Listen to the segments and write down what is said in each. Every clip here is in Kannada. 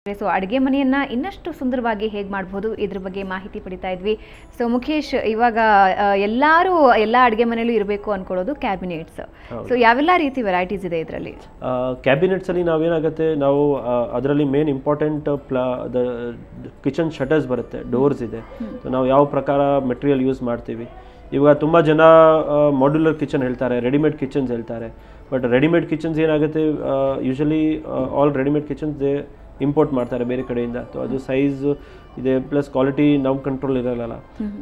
ಸೊ ಅಡುಗೆ ಮನೆಯನ್ನ ಇನ್ನಷ್ಟು ಸುಂದರವಾಗಿ ಹೇಗೆ ಮಾಡಬಹುದು ಇದ್ರ ಬಗ್ಗೆ ಮಾಹಿತಿ ಪಡಿತಾ ಇದ್ವಿ. ಸೊ ಮುಖೇಶ್, ಇವಾಗ ಎಲ್ಲ ಅಡುಗೆ ಮನೆಯಲ್ಲೂ ಇರಬೇಕು ಅನ್ಕೊಳ್ಳೋದು ಕ್ಯಾಬಿನೆಟ್ಸ್. ಸೊ ಯಾವೆಲ್ಲ ರೀತಿ ವೆರೈಟೀಸ್ ಇದೆ ಇದರಲ್ಲಿ? ಕ್ಯಾಬಿನೆಟ್ಸ್ ಅಲ್ಲಿ ನಾವೇನಾಗುತ್ತೆ, ನಾವು ಅದರಲ್ಲಿ ಮೇನ್ ಇಂಪಾರ್ಟೆಂಟ್ ಕಿಚನ್ ಶಟರ್ಸ್ ಬರುತ್ತೆ, ಡೋರ್ಸ್ ಇದೆ. ಸೊ ನಾವು ಯಾವ ಪ್ರಕಾರ ಮೆಟೀರಿಯಲ್ ಯೂಸ್ ಮಾಡ್ತೀವಿ. ಇವಾಗ ತುಂಬ ಜನ ಮಾಡ್ಯುಲರ್ ಕಿಚನ್ ಹೇಳ್ತಾರೆ, ರೆಡಿಮೇಡ್ ಕಿಚನ್ಸ್ ಹೇಳ್ತಾರೆ. ಬಟ್ ರೆಡಿಮೇಡ್ ಕಿಚನ್ಸ್ ಏನಾಗುತ್ತೆ, usually all readymade kitchens import ಮಾಡ್ತಾರೆ ಬೇರೆ ಕಡೆಯಿಂದ. ಸೊ ಅದು ಸೈಜ್ ಇದೆ ಪ್ಲಸ್ ಕ್ವಾಲಿಟಿ ನಮ್ಮ ಕಂಟ್ರೋಲ್ ಇರಲ್ಲ.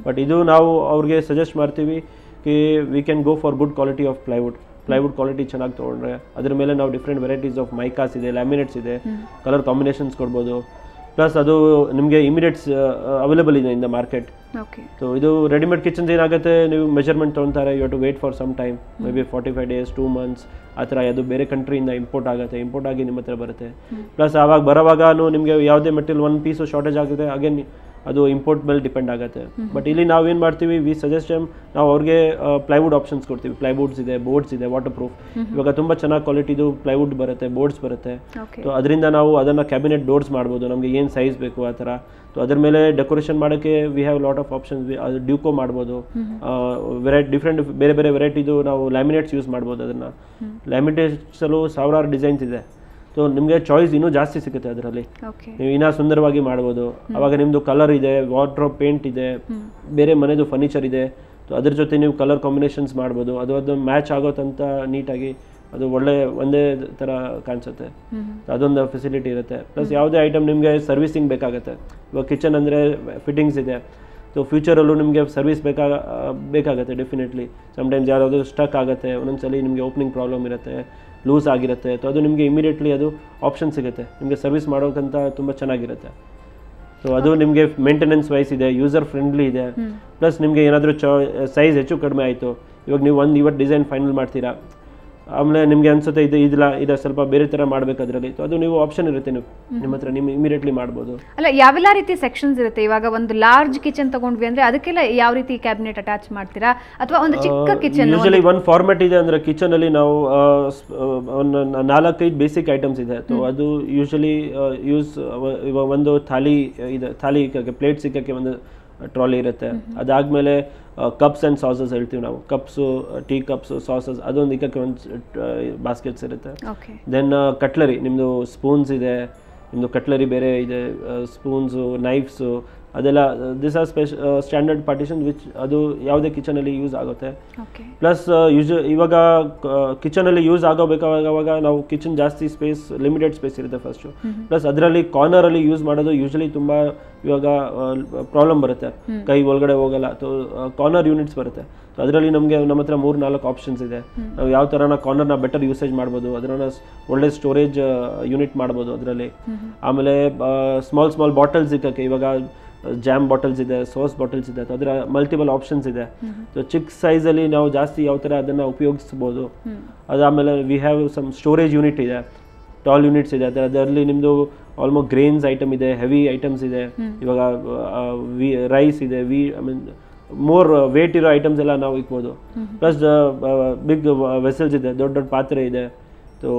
ಬಟ್ ಇದು ನಾವು ಅವ್ರಿಗೆ ಸಜೆಸ್ಟ್ ಮಾಡ್ತೀವಿ ಕಿ we can go for good quality of plywood quality ಚೆನ್ನಾಗಿ ತೊಗೊಂಡ್ರೆ ಅದ್ರ ಮೇಲೆ ನಾವು ಡಿಫ್ರೆಂಟ್ ವೆರೈಟೀಸ್ ಆಫ್ ಮೈಕಾಸ್ ಇದೆ, ಲ್ಯಾಮಿನೇಟ್ಸ್ ಇದೆ, ಕಲರ್ ಕಾಂಬಿನೇಷನ್ಸ್ ಕೊಡ್ಬೋದು. ಪ್ಲಸ್ ಅದು ನಿಮಗೆ ಇಮಿಡಿಯೇಟ್ಸ್ ಅವೈಲೇಬಲ್ ಇದೆ ಇನ್ ದ ಮಾರ್ಕೆಟ್. ಸೊ ಇದು ರೆಡಿಮೇಡ್ ಕಿಚನ್ಸ್ ಏನಾಗುತ್ತೆ, ನೀವು ಮೆಜರ್ಮೆಂಟ್ ತೊಗೊತಾರೆ, you have to wait for some time, maybe 45 days 2 months ಆ ಥರ. ಅದು ಬೇರೆ ಕಂಟ್ರಿಯಿಂದ ಇಂಪೋರ್ಟ್ ಆಗಿ ನಿಮ್ಮ ಹತ್ರ ಬರುತ್ತೆ. ಪ್ಲಸ್ ಆವಾಗ ಬರೋವಾಗ ನಿಮಗೆ ಯಾವುದೇ ಮೆಟೀರಿಯಲ್ ಒಂದು ಪೀಸು ಶಾರ್ಟೇಜ್ ಆಗುತ್ತೆ, ಅಗೇನ್ ಅದು ಇಂಪೋರ್ಟ್ ಮೇಲೆ ಡಿಪೆಂಡ್ ಆಗುತ್ತೆ. ಬಟ್ ಇಲ್ಲಿ ನಾವೇನು ಮಾಡ್ತೀವಿ, ವಿ ಸಜೆಸ್ಟ್ ನಾವು ಅವ್ರಿಗೆ ಪ್ಲೈವುಡ್ ಆಪ್ಷನ್ಸ್ ಕೊಡ್ತೀವಿ. ಪ್ಲೈವುಡ್ಸ್ ಇದೆ, ಬೋರ್ಡ್ಸ್ ಇದೆ, ವಾಟರ್ ಪ್ರೂಫ್. ಇವಾಗ ತುಂಬ ಚೆನ್ನಾಗಿ ಕ್ವಾಲಿಟಿದು ಪ್ಲೈವುಡ್ ಬರುತ್ತೆ, ಬೋರ್ಡ್ಸ್ ಬರುತ್ತೆ. ಸೊ ಅದರಿಂದ ನಾವು ಅದನ್ನು ಕ್ಯಾಬಿನೆಟ್ ಡೋರ್ಸ್ ಮಾಡ್ಬೋದು, ನಮಗೆ ಏನು ಸೈಜ್ ಬೇಕು ಆ ಥರ. ಸೊ ಅದ್ರ ಮೇಲೆ ಡೆಕೋರೇಷನ್ ಮಾಡೋಕ್ಕೆ we have lot of options. ಅದು ಡ್ಯೂಕೋ ಮಾಡ್ಬೋದು, ಡಿಫ್ರೆಂಟ್ ಬೇರೆ ಬೇರೆ ವೆರೈಟಿದು ನಾವು ಲ್ಯಾಮಿನೇಟ್ಸ್ ಯೂಸ್ ಮಾಡ್ಬೋದು. ಅದನ್ನು ಲ್ಯಾಮಿನೇಟ್ಸಲ್ಲೂ ಸಾವಿರಾರು ಡಿಸೈನ್ಸ್ ಇದೆ. ಸೊ ನಿಮಗೆ ಚಾಯ್ಸ್ ಇನ್ನೂ ಜಾಸ್ತಿ ಸಿಗುತ್ತೆ ಅದರಲ್ಲಿ, ನೀವು ಇನ್ನೂ ಸುಂದರವಾಗಿ ಮಾಡ್ಬೋದು. ಅವಾಗ ನಿಮ್ಮದು ಕಲರ್ ಇದೆ, ವಾರ್ಡ್ರೋಬ್ ಪೇಂಟ್ ಇದೆ, ಬೇರೆ ಮನೆದು ಫರ್ನಿಚರ್ ಇದೆ. ಸೊ ಅದ್ರ ಜೊತೆ ನೀವು ಕಲರ್ ಕಾಂಬಿನೇಷನ್ಸ್ ಮಾಡ್ಬೋದು. ಅದು ಮ್ಯಾಚ್ ಆಗೋತಂತ ನೀಟಾಗಿ ಅದು ಒಂದೇ ಥರ ಕಾಣಿಸುತ್ತೆ. ಅದೊಂದು ಫೆಸಿಲಿಟಿ ಇರುತ್ತೆ. ಪ್ಲಸ್ ಯಾವುದೇ ಐಟಮ್ ನಿಮಗೆ ಸರ್ವಿಸಿಂಗ್ ಬೇಕಾಗುತ್ತೆ. ಇವಾಗ ಕಿಚನ್ ಅಂದರೆ ಫಿಟ್ಟಿಂಗ್ಸ್ ಇದೆ. ಸೊ ಫ್ಯೂಚರಲ್ಲೂ ನಿಮಗೆ ಸರ್ವಿಸ್ ಬೇಕಾಗುತ್ತೆ ಡೆಫಿನೆಟ್ಲಿ. ಸಮ್ಟೈಮ್ಸ್ ಯಾರಾದರೂ ಸ್ಟಕ್ ಆಗುತ್ತೆ, ಒಂದೊಂದ್ಸಲಿ ನಿಮಗೆ ಓಪನಿಂಗ್ ಪ್ರಾಬ್ಲಮ್ ಇರುತ್ತೆ, ಲೂಸ್ ಆಗಿರುತ್ತೆ. ಸೊ ಅದು ನಿಮಗೆ ಇಮಿಡಿಯೇಟ್ಲಿ ಅದು ಆಪ್ಷನ್ ಸಿಗುತ್ತೆ, ನಿಮಗೆ ಸರ್ವಿಸ್ ಮಾಡೋಕ್ಕಂತ ತುಂಬ ಚೆನ್ನಾಗಿರುತ್ತೆ. ಸೊ ಅದು ನಿಮಗೆ ಮೇಂಟೆನೆನ್ಸ್ ವೈಸ್ ಇದೆ, ಯೂಸರ್ ಫ್ರೆಂಡ್ಲಿ ಇದೆ. ಪ್ಲಸ್ ನಿಮಗೆ ಏನಾದರೂ ಸೈಜ್ ಹೆಚ್ಚು ಕಡಿಮೆ ಆಯಿತು, ಇವಾಗ ನೀವು ಇವತ್ತು ಡಿಸೈನ್ ಫೈನಲ್ ಮಾಡ್ತೀರಾ, ಆಮೇಲೆ ನಿಮಗೆ ಅನ್ಸುತ್ತೆ ಇದು ಸ್ವಲ್ಪ ಬೇರೆ ಥರ ಮಾಡಬೇಕು ಅದರಲ್ಲಿ. ಸೊ ಅದು ನೀವು ಆಪ್ಷನ್ ಇರುತ್ತೆ, ನಿಮ್ಮ ಹತ್ರ ನೀವು ಇಮಿಡಿಯೇಟ್ಲಿ ಮಾಡ್ಬೋದು. ಅಲ್ಲ, ಯಾವೆಲ್ಲ ರೀತಿ ಸೆಕ್ಷನ್ಸ್ ಇರುತ್ತೆ? ಇವಾಗ ಒಂದು ಲಾರ್ಜ್ ಕಿಚನ್ ತಗೊಂಡ್ವಿ ಅಂದ್ರೆ ಅದಕ್ಕೆಲ್ಲ ಯಾವ ರೀತಿ ಕ್ಯಾಬಿನೆಟ್ ಅಟ್ಯಾಚ್ ಮಾಡ್ತೀರಾ, ಅಥವಾ ಒಂದು ಚಿಕ್ಕ ಕಿಚನ್? ಯೂಶಲಿ ಒಂದು ಫಾರ್ಮೆಟ್ ಇದೆ ಅಂದ್ರೆ ಕಿಚನ್ ಅಲ್ಲಿ ನಾವು 4-5 ಬೇಸಿಕ್ ಐಟಮ್ಸ್ ಇದೆ. ಸೊ ಅದು ಯೂಶಲಿ ಇವಾಗ ಒಂದು ಥಾಲಿ ಇದೆ, ಥಾಲಿ ಇಕ್ಕಕ್ಕೆ, ಪ್ಲೇಟ್ ಸಿಕ್ಕಕ್ಕೆ ಒಂದು ಟ್ರಾಲಿ ಇರುತ್ತೆ. ಅದಾದ್ಮೇಲೆ ಕಪ್ಸ್ ಆ್ಯಂಡ್ ಸಾಸಸ್ ಹೇಳ್ತೀವಿ ನಾವು, ಕಪ್ಸು, ಟೀ ಕಪ್ಸು, ಸಾಸಸ್, ಅದೊಂದು ಇಕ್ಕಕ್ಕೆ ಒಂದು ಬಾಸ್ಕೆಟ್ಸ್ ಇರುತ್ತೆ. ದೆನ್ ಕಟ್ಲರಿ, ನಿಮ್ಮದು ಸ್ಪೂನ್ಸ್ ಇದೆ, ನಿಮ್ಮದು ಕಟ್ಲರಿ ಬೇರೆ ಇದೆ, ಸ್ಪೂನ್ಸು, ನೈಫ್ಸು, ಅದೆಲ್ಲ this are standard partition which ಅದು ಯಾವುದೇ ಕಿಚನಲ್ಲಿ ಯೂಸ್ ಆಗುತ್ತೆ. ಪ್ಲಸ್ ಇವಾಗ ಕಿಚನಲ್ಲಿ ಯೂಸ್ ಆಗೋಬೇಕಾವಾಗ ನಾವು ಕಿಚನ್ ಜಾಸ್ತಿ ಸ್ಪೇಸ್, ಲಿಮಿಟೆಡ್ ಸ್ಪೇಸ್ ಇರುತ್ತೆ ಫಸ್ಟು. ಪ್ಲಸ್ ಅದರಲ್ಲಿ ಕಾರ್ನರಲ್ಲಿ ಯೂಸ್ ಮಾಡೋದು ಯೂಶಲಿ ತುಂಬ ಇವಾಗ ಪ್ರಾಬ್ಲಮ್ ಬರುತ್ತೆ, ಕೈ ಒಳಗಡೆ ಹೋಗಲ್ಲ. ಸೊ ಕಾರ್ನರ್ ಯೂನಿಟ್ಸ್ ಬರುತ್ತೆ. ಸೊ ಅದರಲ್ಲಿ ನಮ್ಮ ಹತ್ರ 3-4 ಆಪ್ಷನ್ಸ್ ಇದೆ. ನಾವು ಯಾವ ಥರನ ಕಾರ್ನರ್ನ ಬೆಟರ್ ಯೂಸೇಜ್ ಮಾಡ್ಬೋದು, ಅದನ್ನ ಒಳ್ಳೆ ಸ್ಟೋರೇಜ್ ಯೂನಿಟ್ ಮಾಡ್ಬೋದು ಅದರಲ್ಲಿ. ಆಮೇಲೆ ಸ್ಮಾಲ್ ಬಾಟಲ್ಸ್ ಇಕ್ಕಕ್ಕೆ, ಇವಾಗ ಜಾಮ್ ಬಾಟಲ್ಸ್ ಇದೆ, ಸಾಸ್ ಬಾಟಲ್ಸ್ ಇದೆ, ಅದರ ಮಲ್ಟಿಪಲ್ ಆಪ್ಷನ್ಸ್ ಇದೆ. ಸೊ ಚಿಕ್ಕ ಸೈಜಲ್ಲಿ ನಾವು ಜಾಸ್ತಿ ಯಾವ ಥರ ಅದನ್ನು ಉಪಯೋಗಿಸ್ಬೋದು. ಅದಾದಮೇಲೆ we have some storage unit ಇದೆ, ಟಾಲ್ ಯೂನಿಟ್ಸ್ ಇದೆ. ಅದರಲ್ಲಿ ನಿಮ್ಮದು ಆಲ್ಮೋಸ್ಟ್ ಗ್ರೇನ್ಸ್ ಐಟಮ್ ಇದೆ, ಹೆವಿ ಐಟಮ್ಸ್ ಇದೆ. ಇವಾಗ ರೈಸ್ ಇದೆ, ಐ ಮೀನ್ ಮೋರ್ ವೇಟ್ ಇರೋ ಐಟಮ್ಸ್ ಎಲ್ಲ ನಾವು ಇಕ್ಬೋದು. ಪ್ಲಸ್ ಬಿಗ್ ವೆಸಲ್ಸ್ ಇದೆ, ದೊಡ್ಡ ಪಾತ್ರೆ ಇದೆ. ಸೊ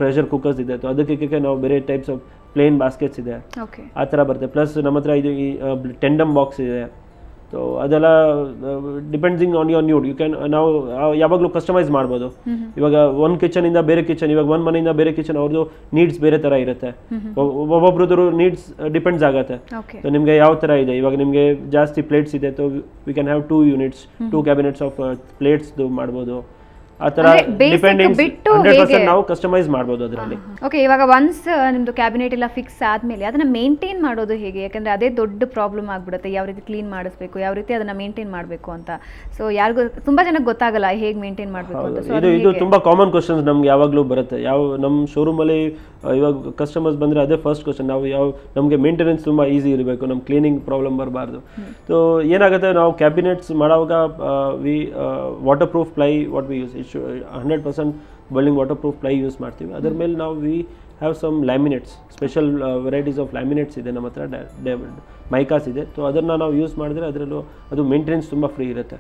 ಪ್ರೆಷರ್ ಕುಕ್ಕರ್ಸ್ ಇದೆ. ಸೊ ಅದಕ್ಕೆ ನಾವು ಬೇರೆ ಟೈಪ್ಸ್ ಆಫ್ ಪ್ಲೇನ್ ಬಾಸ್ಕೆಟ್ಸ್ ಇದೆ, ಆ ಥರ ಬರುತ್ತೆ. ಪ್ಲಸ್ ನಮ್ಮ ಹತ್ರ ಇದು ಟೆಂಡಮ್ ಬಾಕ್ಸ್ ಇದೆ. ಸೊ ಅದೆಲ್ಲ ಡಿಪೆಂಡ್ಸಿಂಗ್ ಆನ್ ಯುವರ್ ನೀಡ್. ನಾವು ಯಾವಾಗಲೂ ಕಸ್ಟಮೈಸ್ ಮಾಡ್ಬೋದು. ಇವಾಗ ಒಂದು ಕಿಚನಿಂದ ಬೇರೆ ಕಿಚನ್, ಇವಾಗ ಒಂದು ಮನೆಯಿಂದ ಬೇರೆ ಕಿಚನ್, ಅವ್ರದ್ದು ನೀಡ್ಸ್ ಬೇರೆ ಥರ ಇರುತ್ತೆ. ಒಬ್ಬೊಬ್ರದ್ದು ನೀಡ್ಸ್ ಡಿಪೆಂಡ್ಸ್ ಆಗುತ್ತೆ. ಸೊ ನಿಮಗೆ ಯಾವ ಥರ ಇದೆ, ಇವಾಗ ನಿಮಗೆ ಜಾಸ್ತಿ ಪ್ಲೇಟ್ಸ್ ಇದೆ, so we can have 2 units, 2 cabinets of ಪ್ಲೇಟ್ಸ್ದು ಮಾಡ್ಬೋದು. ಆ ಥರ ಡಿಪೆಂಡಿಂಗ್ 100% ನಾವು ಕಸ್ಟಮೈಸ್ ಮಾಡ್ಬೋದು ಅದರಲ್ಲಿ. ಓಕೆ, ಇವಾಗ ಒನ್ಸ್ ನಿಮ್ಮದು ಕ್ಯಾಬಿನೆಟ್ ಎಲ್ಲ ಫಿಕ್ಸ್ ಆದಮೇಲೆ ಅದನ್ನು ಮೇಂಟೈನ್ ಮಾಡೋದು ಹೇಗೆ? ಯಾಕಂದರೆ ಅದೇ ದೊಡ್ಡ ಪ್ರಾಬ್ಲಮ್ ಆಗಿಬಿಡುತ್ತೆ, ಯಾವ ರೀತಿ ಕ್ಲೀನ್ ಮಾಡಿಸ್ಬೇಕು, ಯಾವ ರೀತಿ ಅದನ್ನು ಮೇಂಟೈನ್ ಮಾಡಬೇಕು ಅಂತ. ಸೊ ಯಾರಿಗೂ ತುಂಬ ಜನಕ್ಕೆ ಗೊತ್ತಾಗಲ್ಲ ಹೇಗೆ ಮೇಂಟೈನ್ ಮಾಡಬೇಕು ಅಂತ. ಇದು ತುಂಬ ಕಾಮನ್ ಕ್ವಶನ್ಸ್ ನಮ್ಗೆ ಯಾವಾಗಲೂ ಬರುತ್ತೆ. ನಮ್ಮ ಶೋರೂಮಲ್ಲಿ ಇವಾಗ ಕಸ್ಟಮರ್ಸ್ ಬಂದರೆ ಅದೇ ಫಸ್ಟ್ ಕ್ವಶನ್, ನಮಗೆ ಮೇಂಟೆನೆನ್ಸ್ ತುಂಬ ಈಸಿ ಇರಬೇಕು, ನಮ್ಮ ಕ್ಲೀನಿಂಗ್ ಪ್ರಾಬ್ಲಮ್ ಬರಬಾರ್ದು. ಸೊ ಏನಾಗುತ್ತೆ, ನಾವು ಕ್ಯಾಬಿನೆಟ್ಸ್ ಮಾಡುವಾಗ waterproof ply what we use, 100% building waterproof ply use ಮಾಡ್ತೀವಿ. ಅದರ ಮೇಲೆ ನಾವು we have some laminates, special varieties of laminates ಇದೆ ನಮ್ಮ ಹತ್ರ, ಮೈಕಾಸ್ ಇದೆ. ಸೊ ಅದನ್ನು ನಾವು ಯೂಸ್ ಮಾಡಿದ್ರೆ ಅದರಲ್ಲೂ ಅದು ಮೇಂಟೆನೆನ್ಸ್ ತುಂಬ ಫ್ರೀ ಇರುತ್ತೆ.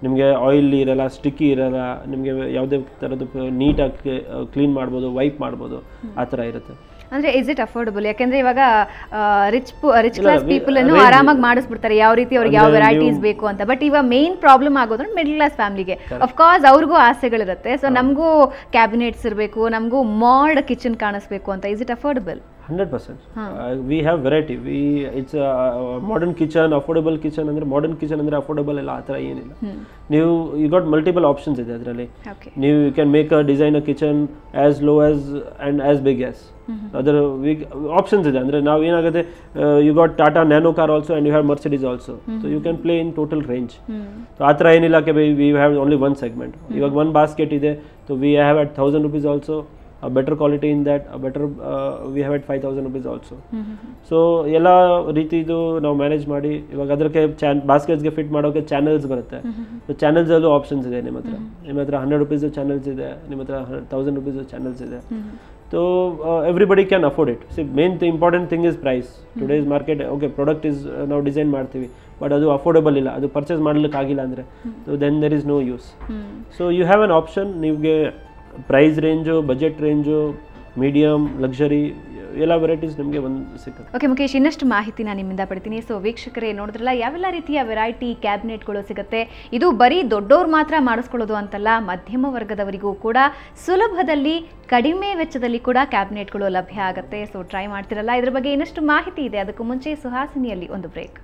ನಿಮಗೆ ಆಯಿಲ್ ಇರಲ್ಲ, ಸ್ಟಿಕ್ಕಿ ಇರಲ್ಲ, ನಿಮಗೆ ಯಾವುದೇ ಥರದ್ದು ನೀಟಾಗಿ ಕ್ಲೀನ್ ಮಾಡ್ಬೋದು, ವೈಪ್ ಮಾಡ್ಬೋದು, ಆ ಥರ ಇರುತ್ತೆ. ಅಂದರೆ ಇಸ್ ಇಟ್ ಅಫೋರ್ಡಬಲ್? ಯಾಕೆಂದರೆ ಇವಾಗ ರಿಚ್ ಕ್ಲಾಸ್ ಪೀಪಲನ್ನು ಆರಾಮಾಗಿ ಮಾಡಿಸ್ಬಿಡ್ತಾರೆ ಯಾವ ರೀತಿ ಅವ್ರಿಗೆ ಯಾವ ವೆರೈಟೀಸ್ ಬೇಕು ಅಂತ. ಬಟ್ ಇವಾಗ ಮೇನ್ ಪ್ರಾಬ್ಲಮ್ ಆಗೋದ್ರೆ ಮಿಡಲ್ ಕ್ಲಾಸ್ ಫ್ಯಾಮಿಲಿಗೆ. ಅಫ್ಕೋರ್ಸ್ ಅವ್ರಿಗೂ ಆಸೆಗಳಿರುತ್ತೆ. ಸೊ ನಮಗೂ ಕ್ಯಾಬಿನೆಟ್ಸ್ ಇರಬೇಕು, ನಮಗೂ ಮಾಡ್ ಕಿಚನ್ ಕಾಣಿಸ್ಬೇಕು ಅಂತ. Is it affordable? 100%. We have variety. It's a modern kitchen, affordable kitchen. ಅಂದರೆ ಮಾಡರ್ನ್ ಕಿಚನ್ ಅಂದರೆ ಅಫೋರ್ಡಬಲ್ ಎಲ್ಲ ಆ ಥರ ಏನಿಲ್ಲ. ನೀವು ಯು ಗಾಟ್ ಮಲ್ಟಿಪಲ್ ಆಪ್ಷನ್ಸ್ ಇದೆ ಅದರಲ್ಲಿ. ನೀವು you can make a designer kitchen as low as and as big as. ಅದರ ಆಪ್ಷನ್ಸ್ ಇದೆ. ಅಂದರೆ ನಾವು ಏನಾಗುತ್ತೆ, you got Tata Nano car also and you have Mercedes also. So you can play in total range. So ಆ ಥರ ಏನಿಲ್ಲ ಕೆ we have only one segment. ಇವಾಗ ಒನ್ ಬಾಸ್ಕೆಟ್ ಇದೆ. So we have at 1000 rupees also. A better quality in that, a better we have at 5000 rupees also. So ಎಲ್ಲ ರೀತಿದು ನಾವು ಮ್ಯಾನೇಜ್ ಮಾಡಿ ಇವಾಗ ಅದಕ್ಕೆ ಬಾಸ್ಕೆಟ್ಸ್ಗೆ ಫಿಟ್ ಮಾಡೋಕೆ ಚಾನಲ್ಸ್ ಬರುತ್ತೆ. ಸೊ ಚಾನಲ್ಸಲ್ಲೂ ಆಪ್ಷನ್ಸ್ ಇದೆ. ನಿಮ್ಮ ಹತ್ರ 100 rupees ಚಾನಲ್ಸ್ ಇದೆ, ನಿಮ್ಮ ಹತ್ರ 1000 rupees ಚಾನಲ್ಸ್ ಇದೆ. So everybody can afford it. See main important thing is price. Today's market okay product is ನಾವು ಡಿಸೈನ್ ಮಾಡ್ತೀವಿ ಬಟ್ ಅದು ಅಫೋರ್ಡಬಲ್ ಇಲ್ಲ, ಅದು ಪರ್ಚೇಸ್ ಮಾಡ್ಲಿಕ್ಕೆ ಆಗಿಲ್ಲ ಅಂದರೆ so then there is no use. So you have an option. ನಿಮಗೆ price range, budget range, medium, luxury ಎಲ್ಲ ವೆರೈಟೀಸ್ ನಿಮಗೆ ಒಂದು ಸಿಗುತ್ತೆ. ಓಕೆ ಮುಖೇಶ್, ಇನ್ನಷ್ಟು ಮಾಹಿತಿ ನಾನು ನಿಮ್ಮಿಂದ ಪಡ್ತೀನಿ. ಸೊ ವೀಕ್ಷಕರೇ ನೋಡಿದ್ರಲ್ಲ ಯಾವೆಲ್ಲ ರೀತಿಯ ವೆರೈಟಿ ಕ್ಯಾಬಿನೆಟ್ಗಳು ಸಿಗುತ್ತೆ. ಇದು ಬರೀ ದೊಡ್ಡವ್ರು ಮಾತ್ರ ಮಾಡಿಸ್ಕೊಳ್ಳೋದು ಅಂತಲ್ಲ, ಮಧ್ಯಮ ವರ್ಗದವರಿಗೂ ಕೂಡ ಸುಲಭದಲ್ಲಿ ಕಡಿಮೆ ವೆಚ್ಚದಲ್ಲಿ ಕೂಡ ಕ್ಯಾಬಿನೆಟ್ಗಳು ಲಭ್ಯ ಆಗುತ್ತೆ. ಸೊ ಟ್ರೈ ಮಾಡ್ತಿರಲ್ಲ, ಇದ್ರ ಬಗ್ಗೆ ಇನ್ನಷ್ಟು ಮಾಹಿತಿ ಇದೆ. ಅದಕ್ಕೂ ಮುಂಚೆ ಸುಹಾಸಿನಿಯಲ್ಲಿ ಒಂದು ಬ್ರೇಕ್.